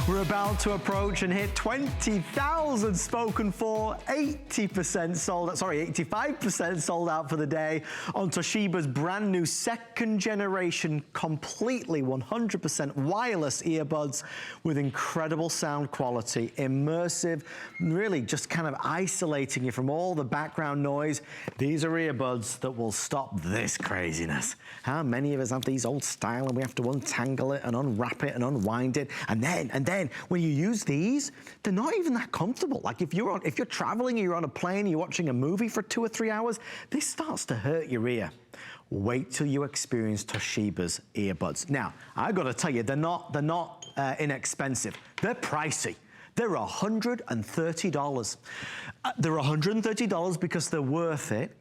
We're about to approach and hit 20,000 spoken for, 80% sold out, sorry, 85% sold out for the day on Toshiba's brand new second generation, completely 100% wireless earbuds with incredible sound quality, immersive, really just kind of isolating you from all the background noise. These are earbuds that will stop this craziness. How many of us have these old style and we have to untangle it and unwrap it and unwind it, and then when you use these, they're not even that comfortable. Like if you're traveling, you're on a plane, you're watching a movie for 2 or 3 hours, this starts to hurt your ear. Wait till you experience Toshiba's earbuds. Now, I gotta tell you, they're not inexpensive. They're pricey. They're $130. They're $130 because they're worth it.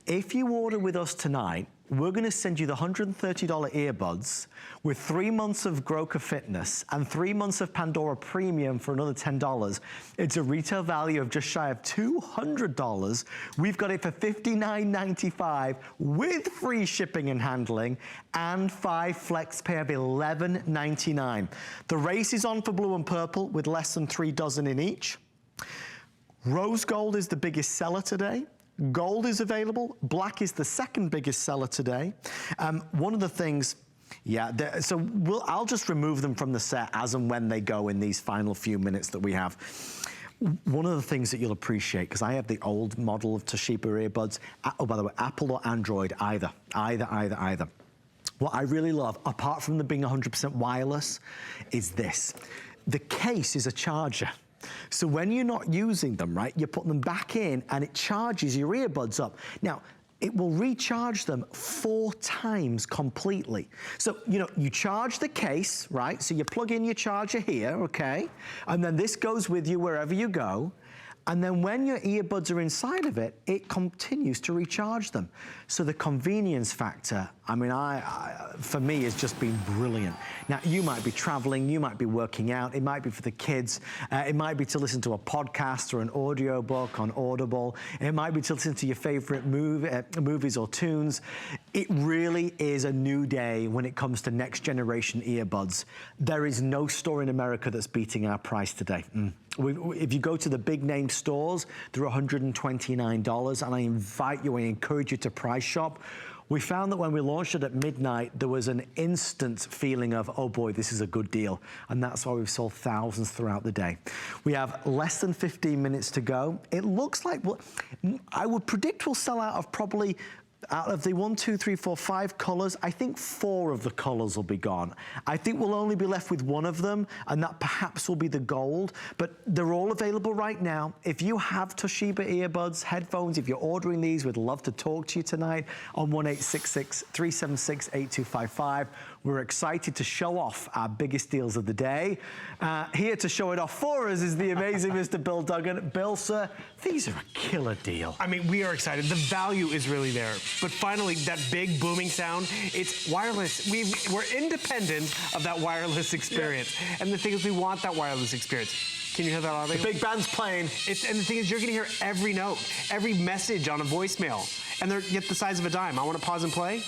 If you order with us tonight, we're gonna send you the $130 earbuds with 3 months of Groker Fitness and 3 months of Pandora Premium for another $10. It's a retail value of just shy of $200. We've got it for $59.95 with free shipping and handling and 5 flex pay of $11.99. The race is on for blue and purple with less than 3 dozen in each. Rose gold is the biggest seller today. Gold is available. Black is the second biggest seller today. One of the things, I'll just remove them from the set as and when they go in these final few minutes that we have. One of the things that you'll appreciate, because I have the old model of Toshiba earbuds. Oh, by the way, Apple or Android, either. What I really love, apart from them being 100% wireless, is this. The case is a charger. So when you're not using them, right, you put them back in and it charges your earbuds up. Now, it will recharge them 4 times completely. So, you know, you charge the case, right? So you plug in your charger here, okay? And then this goes with you wherever you go. And then when your earbuds are inside of it, it continues to recharge them. So the convenience factor, I mean, for me, has just been brilliant. Now, you might be traveling, you might be working out, it might be for the kids, it might be to listen to a podcast or an audio book on Audible, it might be to listen to your favorite movies or tunes. It really is a new day when it comes to next generation earbuds. There is no store in America that's beating our price today. If you go to the big name stores, they're $129, and I invite you, I encourage you to price shop. We found that when we launched it at midnight, there was an instant feeling of, oh boy, this is a good deal. And that's why we've sold thousands throughout the day. We have less than 15 minutes to go. It looks like, I would predict we'll sell out of probably, out of the 1, 2, 3, 4, 5 colors, I think 4 of the colors will be gone. I think we'll only be left with 1 of them, and that perhaps will be the gold, but they're all available right now. If you have Toshiba earbuds, headphones, if you're ordering these, we'd love to talk to you tonight on 1-866-376-8255. We're excited to show off our biggest deals of the day. Here to show it off for us is the amazing Mr. Bill Duggan. Bill, sir, these are a killer deal. I mean, we are excited. The value is really there. But finally, that big booming sound, it's wireless. We're independent of that wireless experience. Yeah. And the thing is, we want that wireless experience. Can you hear that audio? The big band's playing. And the thing is, you're gonna hear every note, every message on a voicemail. And they're yet the size of a dime. I wanna pause and play.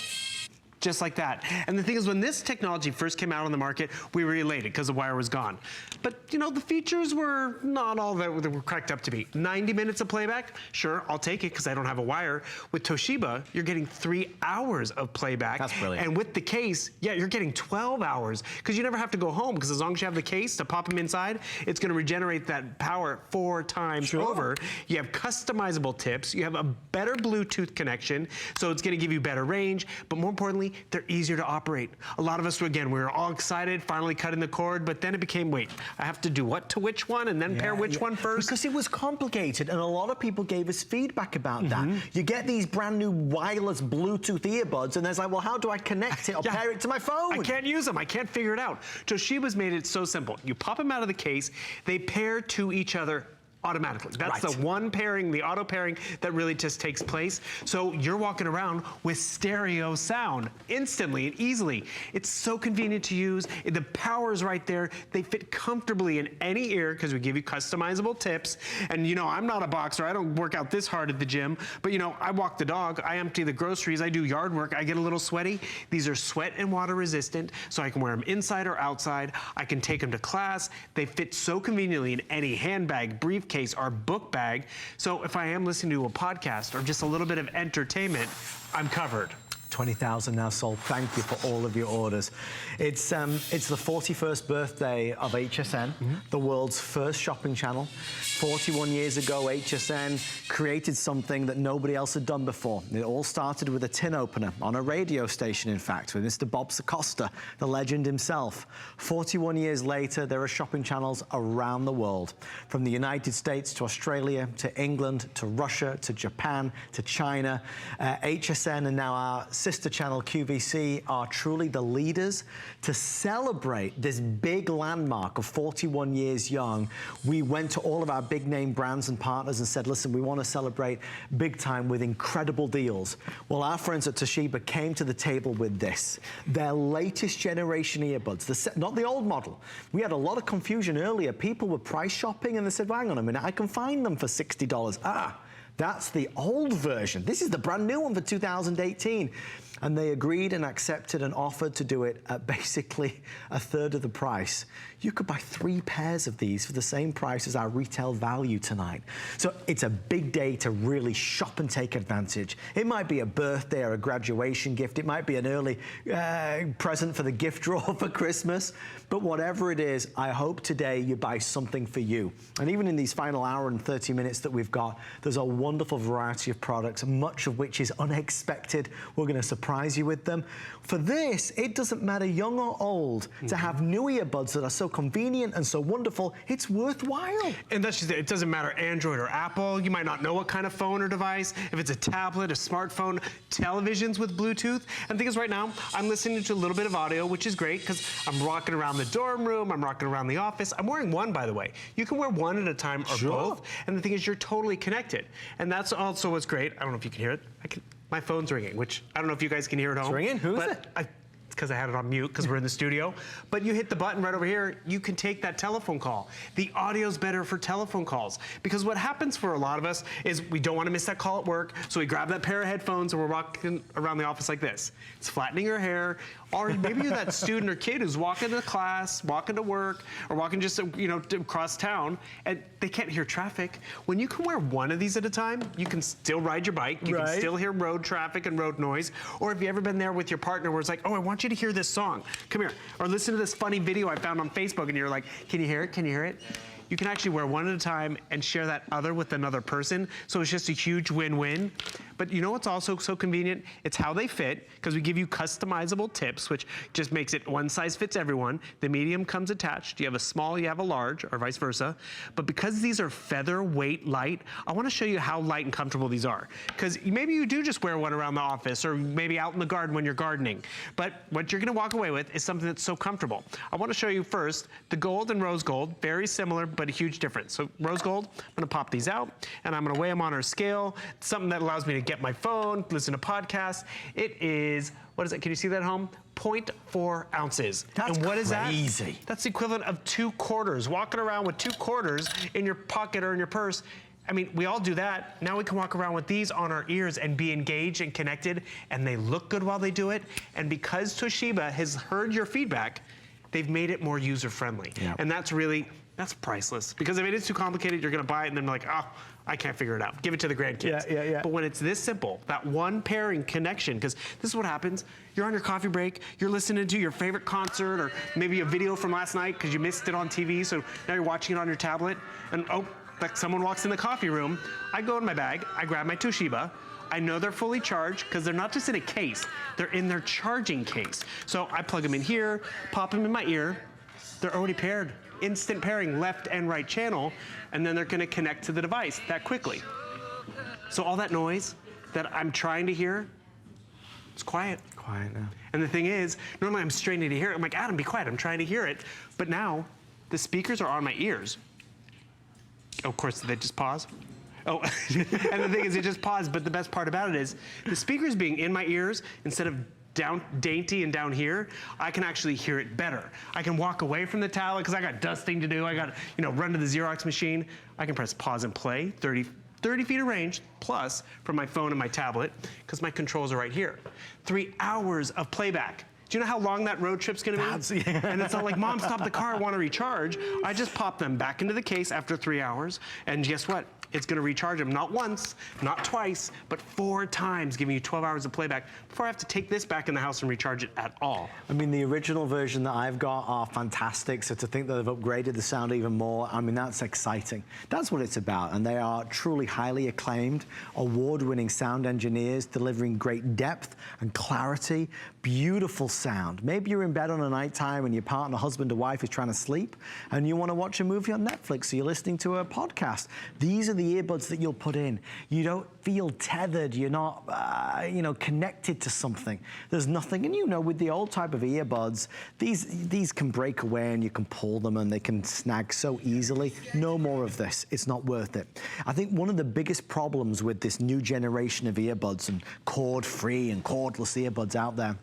Just like that. And the thing is, when this technology first came out on the market, we were elated because the wire was gone. But, you know, the features were not all that they were cracked up to be. 90 minutes of playback? Sure, I'll take it because I don't have a wire. With Toshiba, you're getting 3 hours of playback. That's brilliant. And with the case, yeah, you're getting 12 hours because you never have to go home, because as long as you have the case to pop them inside, it's going to regenerate that power 4 times over. You have customizable tips. You have a better Bluetooth connection, so it's going to give you better range. But more importantly, they're easier to operate. A lot of us, again, we were all excited, finally cutting the cord, but then it became, wait, I have to do what to which one and then pair which one first? Because it was complicated, and a lot of people gave us feedback about that. You get these brand new wireless Bluetooth earbuds, and there's like, well, how do I connect it or pair it to my phone? I can't use them. I can't figure it out. Toshiba's made it so simple. You pop them out of the case, they pair to each other automatically. That's Right. the one pairing, the auto pairing, that really just takes place. So you're walking around with stereo sound instantly and easily. It's so convenient to use. The power's right there. They fit comfortably in any ear because we give you customizable tips. And you know, I'm not a boxer. I don't work out this hard at the gym, but you know, I walk the dog, I empty the groceries, I do yard work, I get a little sweaty. These are sweat and water resistant, so I can wear them inside or outside. I can take them to class. They fit so conveniently in any handbag, briefcase, or book bag. So if I am listening to a podcast or just a little bit of entertainment, I'm covered. 20,000 now sold. Thank you for all of your orders. It's the 41st birthday of HSN, the world's first shopping channel. 41 years ago, HSN created something that nobody else had done before. It all started with a tin opener on a radio station, in fact, with Mr. Bob Acosta, the legend himself. 41 years later, there are shopping channels around the world, from the United States to Australia, to England, to Russia, to Japan, to China. HSN and now our sister channel QVC are truly the leaders. To celebrate this big landmark of 41 years young, we went to all of our big name brands and partners and said, listen, we want to celebrate big time with incredible deals. Well, our friends at Toshiba came to the table with this, their latest generation earbuds, not the old model. We had a lot of confusion earlier. People were price shopping and they said, well, hang on a minute, I can find them for $60. That's the old version. This is the brand new one for 2018. And they agreed and accepted and offered to do it at basically a third of the price. You could buy 3 pairs of these for the same price as our retail value tonight. So it's a big day to really shop and take advantage. It might be a birthday or a graduation gift. It might be an early present for the gift drawer for Christmas. But whatever it is, I hope today you buy something for you. And even in these final hour and 30 minutes that we've got, there's a wonderful variety of products, much of which is unexpected. We're going to surprise you with them. For this, it doesn't matter young or old, to have new earbuds that are so convenient and so wonderful, it's worthwhile. And that's just it. It doesn't matter Android or Apple. You might not know what kind of phone or device. If it's a tablet, a smartphone, televisions with Bluetooth. And the thing is, right now, I'm listening to a little bit of audio, which is great because I'm rocking around the dorm room, I'm rocking around the office. I'm wearing one, by the way. You can wear one at a time or both. And the thing is, you're totally connected. And that's also what's great. I don't know if you can hear it. My phone's ringing, which I don't know if you guys can hear at home. It's ringing? Who is it? It's because I had it on mute because we're in the studio. But you hit the button right over here, you can take that telephone call. The audio's better for telephone calls because what happens for a lot of us is we don't want to miss that call at work, so we grab that pair of headphones and we're walking around the office like this. It's flattening your hair, or maybe you're that student or kid who's walking to class, walking to work, or walking just across town, and they can't hear traffic. When you can wear one of these at a time, you can still ride your bike, you can still hear road traffic and road noise, or if you've ever been there with your partner where it's like, oh, I want you to hear this song, come here, or listen to this funny video I found on Facebook, and you're like, can you hear it, can you hear it? You can actually wear one at a time and share that other with another person, so it's just a huge win-win. But you know what's also so convenient? It's how they fit, because we give you customizable tips, which just makes it one size fits everyone. The medium comes attached. You have a small, you have a large, or vice versa. But because these are featherweight light, I want to show you how light and comfortable these are. Because maybe you do just wear one around the office, or maybe out in the garden when you're gardening. But what you're going to walk away with is something that's so comfortable. I want to show you first the gold and rose gold, very similar, but a huge difference. So rose gold, I'm going to pop these out, and I'm going to weigh them on our scale. It's something that allows me to get my phone, listen to podcasts. It is, what is it? Can you see that at home? 0.4 ounces. That's and what is that? crazy. That's the equivalent of 2 quarters. Walking around with 2 quarters in your pocket or in your purse. I mean, we all do that. Now we can walk around with these on our ears and be engaged and connected, and they look good while they do it. And because Toshiba has heard your feedback, they've made it more user-friendly. Yep. And that's really, that's priceless. Because if it is too complicated, you're gonna buy it and then like, oh, I can't figure it out. Give it to the grandkids. Yeah. But when it's this simple, that one pairing connection, because this is what happens. You're on your coffee break, you're listening to your favorite concert or maybe a video from last night because you missed it on TV, so now you're watching it on your tablet, and oh, like someone walks in the coffee room. I go in my bag, I grab my Toshiba. I know they're fully charged because they're not just in a case, they're in their charging case. So I plug them in here, pop them in my ear, they're already paired. Instant pairing, left and right channel, and then they're gonna connect to the device that quickly. So all that noise that I'm trying to hear, it's quiet. Quiet now. And the thing is, normally I'm straining to hear it. I'm like, Adam, be quiet, I'm trying to hear it. But now, the speakers are on my ears. Of course, did they just pause? Oh, and the thing is, it just paused, but the best part about it is the speakers being in my ears instead of down dainty and down here, I can actually hear it better. I can walk away from the tablet because I got dusting to do. I got, run to the Xerox machine. I can press pause and play, 30 feet of range, plus from my phone and my tablet, because my controls are right here. 3 hours of playback. Do you know how long that road trip's gonna be? And it's not like, Mom, stop the car, I wanna recharge. I just pop them back into the case after 3 hours, and guess what? It's gonna recharge them not once, not twice, but 4 times, giving you 12 hours of playback before I have to take this back in the house and recharge it at all. I mean, the original version that I've got are fantastic, so to think that they've upgraded the sound even more, I mean, that's exciting. That's what it's about, and they are truly highly acclaimed, award-winning sound engineers delivering great depth and clarity, beautiful sound. Maybe you're in bed on a night time and your partner, husband or wife is trying to sleep, and you want to watch a movie on Netflix, so you're listening to a podcast. These are the earbuds that you'll put in. You don't feel tethered. You're not, connected to something. There's nothing, and with the old type of earbuds, these can break away and you can pull them and they can snag so easily. No more of this. It's not worth it. I think one of the biggest problems with this new generation of earbuds and cord-free and cordless earbuds out there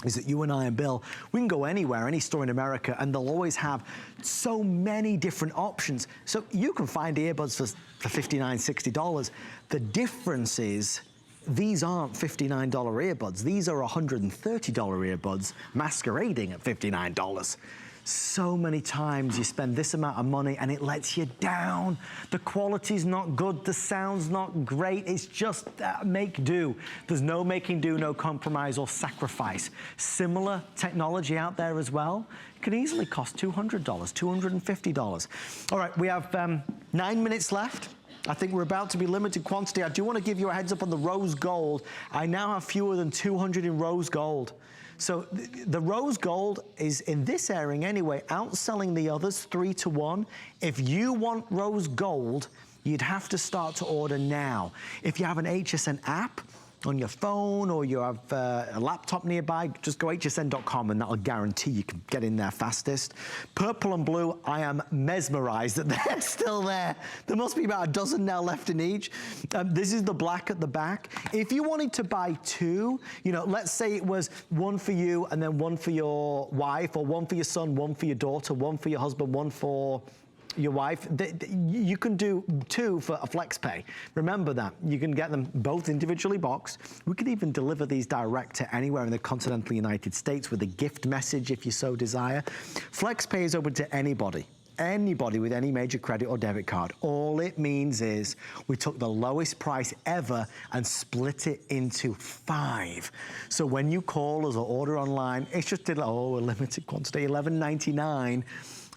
is that you and I and Bill, we can go anywhere, any store in America, and they'll always have so many different options. So you can find earbuds for $59, $60. The difference is these aren't $59 earbuds. These are $130 earbuds masquerading at $59. So many times you spend this amount of money and it lets you down. The quality's not good, the sound's not great, it's just make do. There's no making do, no compromise or sacrifice. Similar technology out there as well. It can easily cost $200, $250. All right, we have 9 minutes left. I think we're about to be limited quantity. I do want to give you a heads up on the rose gold. I now have fewer than 200 in rose gold. So the rose gold is, in this airing anyway, outselling the others 3-1. If you want rose gold, you'd have to start to order now. If you have an HSN app on your phone or you have a laptop nearby, just go hsn.com and that'll guarantee you can get in there fastest. Purple and blue, I am mesmerized that they're still there. There must be about a dozen now left in each. This is the black at the back. If you wanted to buy 2, let's say it was one for you and then one for your wife, or one for your son, one for your daughter, one for your husband, one for your wife, you can do 2 for a flex pay. Remember that. You can get them both individually boxed. We could even deliver these direct to anywhere in the continental United States with a gift message if you so desire. Flex pay is open to anybody with any major credit or debit card. All it means is we took the lowest price ever and split it into 5. So when you call us or order online, it's just a limited quantity, $11.99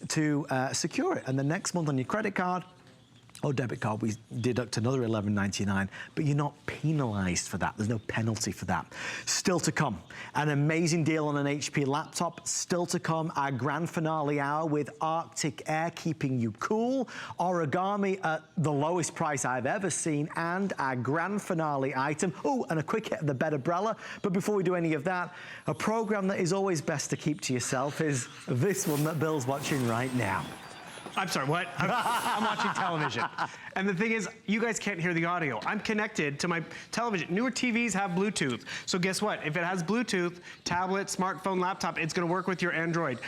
to secure it. And the next month on your credit card or debit card, we deduct another $11.99, but you're not penalized for that. There's no penalty for that. Still to come, an amazing deal on an HP laptop. Still to come, our grand finale hour with Arctic Air keeping you cool, origami at the lowest price I've ever seen, and our grand finale item. Oh, and a quick hit of the bed umbrella. But before we do any of that, a program that is always best to keep to yourself is this one that Bill's watching right now. I'm sorry, what? I'm watching television. And the thing is, you guys can't hear the audio. I'm connected to my television. Newer TVs have Bluetooth. So guess what? If it has Bluetooth, tablet, smartphone, laptop, it's gonna work with your Android,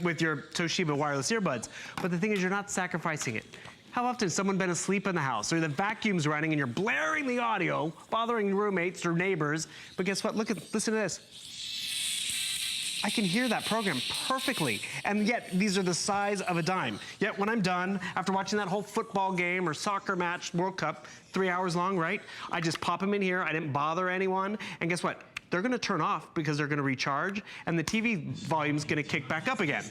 with your Toshiba wireless earbuds. But the thing is, you're not sacrificing it. How often has someone been asleep in the house or the vacuum's running and you're blaring the audio, bothering roommates or neighbors, but guess what? Listen to this. I can hear that program perfectly, and yet these are the size of a dime. Yet when I'm done, after watching that whole football game or soccer match, World Cup, 3 hours long, right? I just pop them in here, I didn't bother anyone, and guess what? They're gonna turn off because they're gonna recharge, and the TV volume's gonna kick back up again.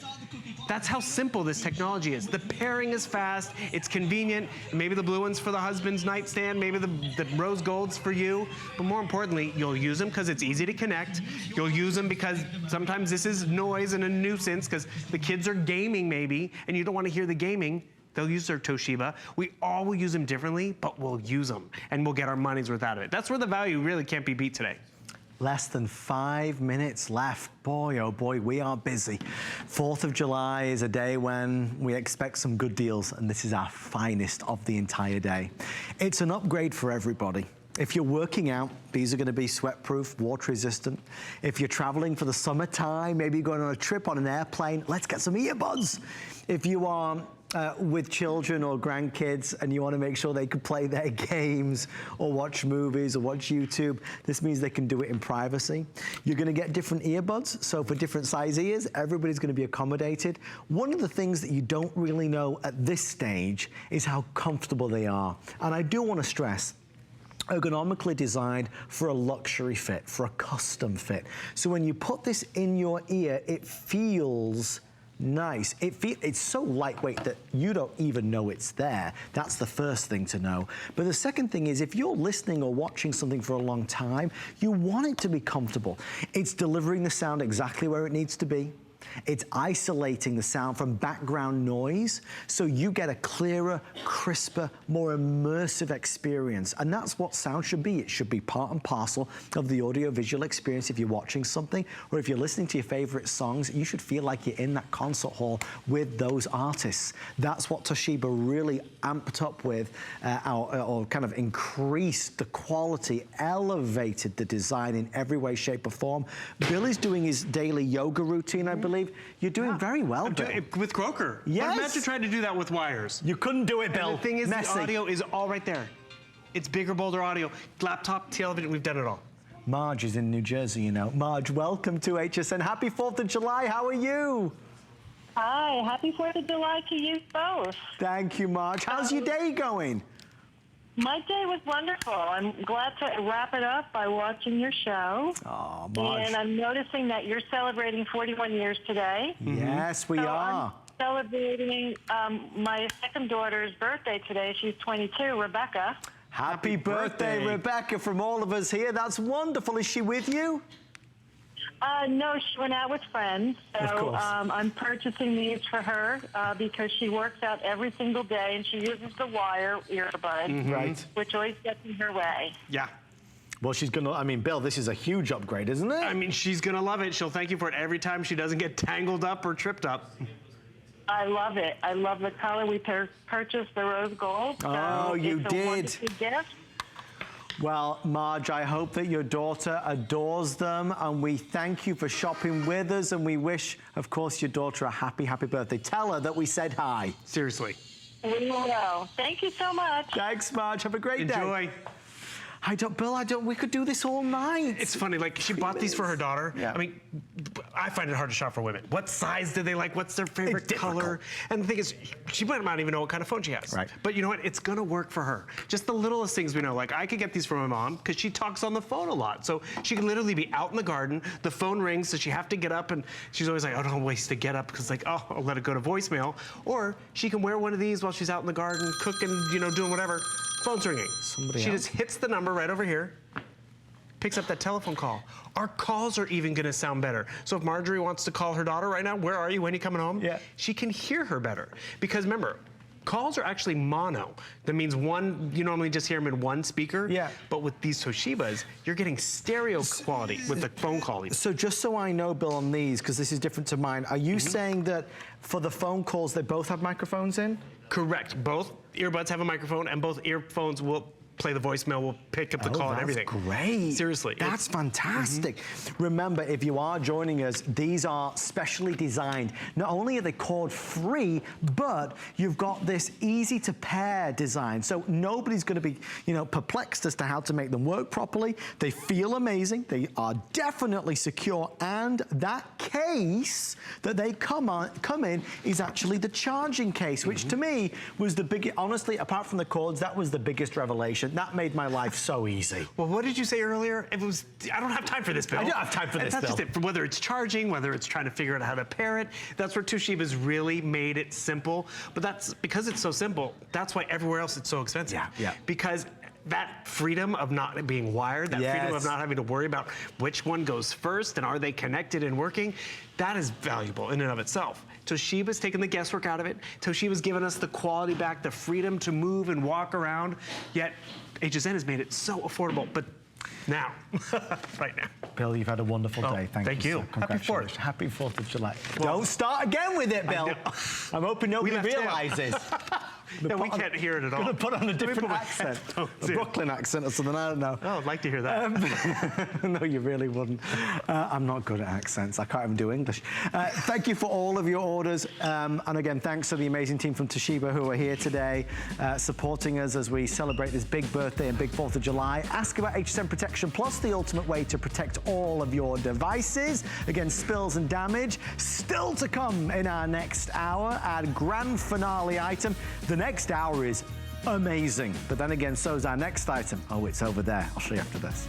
That's how simple this technology is. The pairing is fast, it's convenient, maybe the blue one's for the husband's nightstand, maybe the rose gold's for you, but more importantly, you'll use them because it's easy to connect. You'll use them because sometimes this is noise and a nuisance because the kids are gaming maybe, and you don't want to hear the gaming. They'll use their Toshiba. We all will use them differently, but we'll use them, and we'll get our money's worth out of it. That's where the value really can't be beat today. Less than 5 minutes left. Boy, oh boy, we are busy. 4th of July is a day when we expect some good deals, and this is our finest of the entire day. It's an upgrade for everybody. If you're working out, these are going to be sweat-proof, water-resistant. If you're traveling for the summertime, maybe you're going on a trip on an airplane, let's get some earbuds. If you are with children or grandkids and you want to make sure they can play their games or watch movies or watch YouTube, this means they can do it in privacy. You're going to get different earbuds, so for different size ears, everybody's going to be accommodated. One of the things that you don't really know at this stage is how comfortable they are. And I do want to stress, ergonomically designed for a luxury fit, for a custom fit. So when you put this in your ear, it feels nice. It's so lightweight that you don't even know it's there. That's the first thing to know. But the second thing is, if you're listening or watching something for a long time, you want it to be comfortable. It's delivering the sound exactly where it needs to be. It's isolating the sound from background noise, so you get a clearer, crisper, more immersive experience. And that's what sound should be. It should be part and parcel of the audio-visual experience. If you're watching something, or if you're listening to your favorite songs, you should feel like you're in that concert hall with those artists. That's what Toshiba really amped up with, or kind of increased the quality, elevated the design in every way, shape, or form. Billy's doing his daily yoga routine, I believe. You're doing very well, Bill. With Croker. Yes. But imagine trying to do that with wires. You couldn't do it, Bill. And the thing is, Messy. the audio is all right there. It's bigger, bolder audio. Laptop, television, we've done it all. Marge is in New Jersey, you know. Marge, welcome to HSN. Happy 4th of July. How are you? Hi, happy 4th of July to you both. Thank you, Marge. How's your day going? My day was wonderful. I'm glad to wrap it up by watching your show. Oh, Marge. And I'm noticing that you're celebrating 41 years today. Yes, we are. I'm celebrating my second daughter's birthday today. She's 22, Rebecca. Happy birthday, Rebecca, from all of us here. That's wonderful. Is she with you? No, she went out with friends. So Of course. I'm purchasing these for her because she works out every single day and she uses the wire earbuds, Right. which always gets in her way. Yeah. Well, she's going to, I mean, Bill, this is a huge upgrade, isn't it? I mean, she's going to love it. She'll thank you for it every time she doesn't get tangled up or tripped up. I love it. I love the color. We purchased the rose gold. So Oh, you it's a did. wonderful gift. Well, Marge, I hope that your daughter adores them, and we thank you for shopping with us, and we wish, of course, your daughter a happy, happy birthday. Tell her that we said hi. Seriously. We will. Thank you so much. Thanks, Marge. Have a great day. Enjoy. Bill, we could do this all night. It's funny, like, she bought these for her daughter. Yeah. I mean, I find it hard to shop for women. What size do they like? What's their favorite It's color? difficult. And the thing is, she might not even know what kind of phone she has. Right. But you know what? It's gonna work for her. Just the littlest things we know. Like, I could get these for my mom because she talks on the phone a lot. So she can literally be out in the garden, the phone rings, so she have to get up, and she's always like, oh, don't waste to get up, because like, oh, I'll let it go to voicemail. Or she can wear one of these while she's out in the garden, cooking, you know, doing whatever. Phone's ringing. She just hits the number right over here, picks up that telephone call. Our calls are even gonna sound better. So if Marjorie wants to call her daughter right now, where are you, when are you coming home? Yeah. She can hear her better. Because remember, calls are actually mono. That means one, you normally just hear them in one speaker. Yeah. But with these Toshibas, you're getting stereo quality with the phone call even. So just so I know, Bill, on these, because this is different to mine, are you saying that for the phone calls, they both have microphones in? Correct. Both earbuds have a microphone, and both earphones will play the voicemail, will pick up the call and everything. That's great. Seriously. That's fantastic. Remember, if you are joining us, these are specially designed. Not only are they cord free, but you've got this easy to pair design. So nobody's going to be, you know, perplexed as to how to make them work properly. They feel amazing. They are definitely secure. And that case that they come in is actually the charging case, which to me was the biggest, honestly, apart from the cords, that was the biggest revelation. That made my life so easy. Well, what did you say earlier? It was, I don't have time for this, Bill. I don't have time for this, That's Bill. just it. Whether it's charging, whether it's trying to figure out how to pair it, that's where Toshiba's really made it simple. But that's, because it's so simple, that's why everywhere else it's so expensive. Yeah. Because that freedom of not being wired, that freedom of not having to worry about which one goes first and are they connected and working, that is valuable in and of itself. Toshiba's taken the guesswork out of it. Toshiba's given us the quality back, the freedom to move and walk around, yet HSN has made it so affordable. But Now, right now. Bill, you've had a wonderful day. Thank you. Sir. Congratulations. Happy 4th. Happy 4th of July. Don't start again with it, Bill. I'm hoping nobody realizes. No, we can't hear it at all. I'm going to put on a different accent. A Brooklyn accent or something, I don't know. Oh, I'd like to hear that. No, you really wouldn't. I'm not good at accents. I can't even do English. Thank you for all of your orders. And again, thanks to the amazing team from Toshiba who are here today supporting us as we celebrate this big birthday and big 4th of July. Ask about HSN Protection Plus, the ultimate way to protect all of your devices against spills and damage. Still to come in our next hour, our grand finale item. The next hour is amazing, but then again, so is our next item. Oh, it's over there. I'll show you after this.